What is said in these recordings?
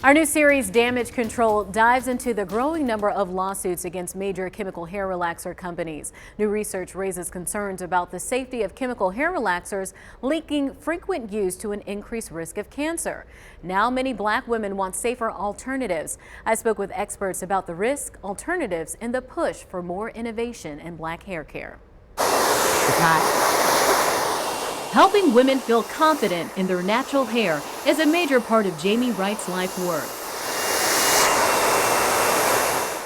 Our new series, Damage Control, dives into the growing number of lawsuits against major chemical hair relaxer companies. New research raises concerns about the safety of chemical hair relaxers, linking frequent use to an increased risk of cancer. Now many black women want safer alternatives. I spoke with experts about the risk, alternatives, and the push for more innovation in black hair care. It's hot. Helping women feel confident in their natural hair is a major part of Jamie Wright's life work.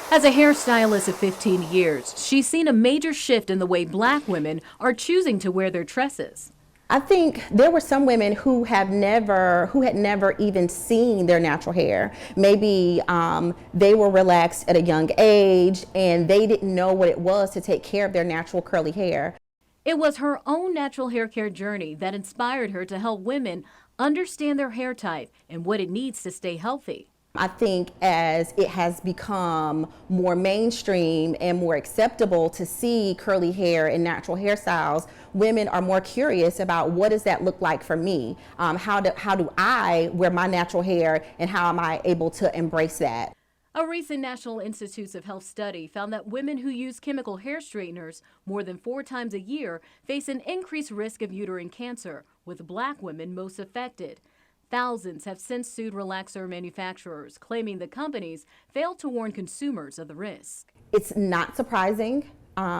As a hairstylist of 15 years, she's seen a major shift in the way black women are choosing to wear their tresses. I think there were some women who had never even seen their natural hair. Maybe they were relaxed at a young age and they didn't know what it was to take care of their natural curly hair. It was her own natural hair care journey that inspired her to help women understand their hair type and what it needs to stay healthy. I think as it has become more mainstream and more acceptable to see curly hair and natural hairstyles, women are more curious about what does that look like for me? How do I wear my natural hair, and how am I able to embrace that? A recent National Institutes of Health study found that women who use chemical hair straighteners more than 4 times a year face an increased risk of uterine cancer, with black women most affected. Thousands have since sued relaxer manufacturers, claiming the companies failed to warn consumers of the risk. It's not surprising.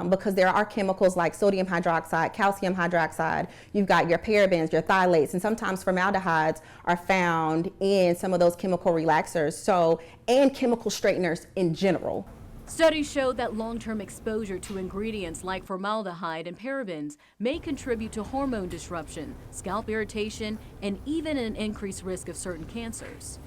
Because there are chemicals like sodium hydroxide, calcium hydroxide, you've got your parabens, your phthalates, and sometimes formaldehydes are found in some of those chemical relaxers, and chemical straighteners in general. Studies show that long-term exposure to ingredients like formaldehyde and parabens may contribute to hormone disruption, scalp irritation, and even an increased risk of certain cancers.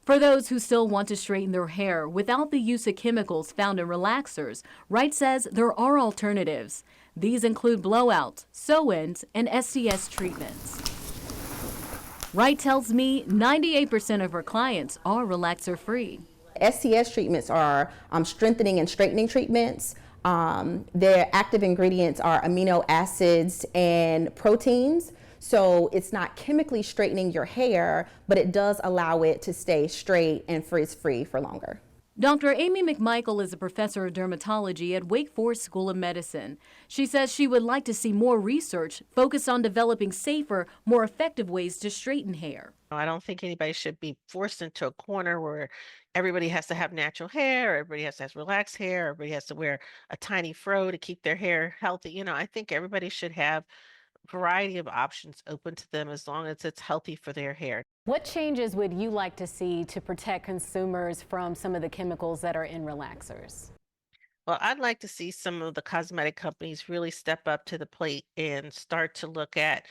For those who still want to straighten their hair without the use of chemicals found in relaxers, Wright says there are alternatives. These include blowouts, sew-ins, and SCS treatments. Wright tells me 98% of her clients are relaxer-free. SCS treatments are strengthening and straightening treatments. Their active ingredients are amino acids and proteins. So it's not chemically straightening your hair, but it does allow it to stay straight and frizz-free for longer. Dr. Amy McMichael is a professor of dermatology at Wake Forest School of Medicine. She says she would like to see more research focused on developing safer, more effective ways to straighten hair. I don't think anybody should be forced into a corner where everybody has to have natural hair, or everybody has to have relaxed hair, or everybody has to wear a tiny fro to keep their hair healthy. I think everybody should have variety of options open to them as long as it's healthy for their hair. What changes would you like to see to protect consumers from some of the chemicals that are in relaxers? Well, I'd like to see some of the cosmetic companies really step up to the plate and start to look at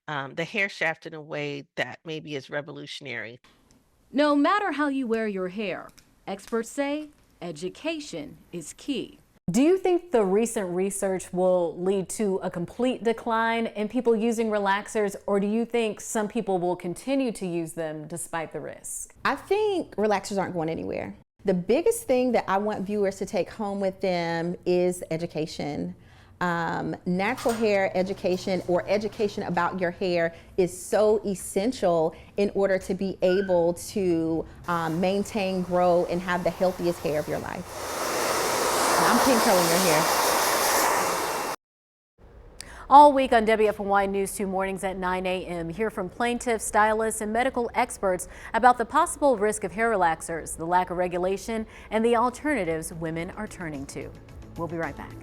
the hair shaft in a way that maybe is revolutionary. No matter how you wear your hair, experts say education is key. Do you think the recent research will lead to a complete decline in people using relaxers, or do you think some people will continue to use them despite the risk? I think relaxers aren't going anywhere. The biggest thing that I want viewers to take home with them is education. Natural hair education, or education about your hair, is so essential in order to be able to maintain, grow, and have the healthiest hair of your life. I'm pink curling your hair. All week on WFNY News 2 mornings at 9 a.m. Hear from plaintiffs, stylists, and medical experts about the possible risk of hair relaxers, the lack of regulation, and the alternatives women are turning to. We'll be right back.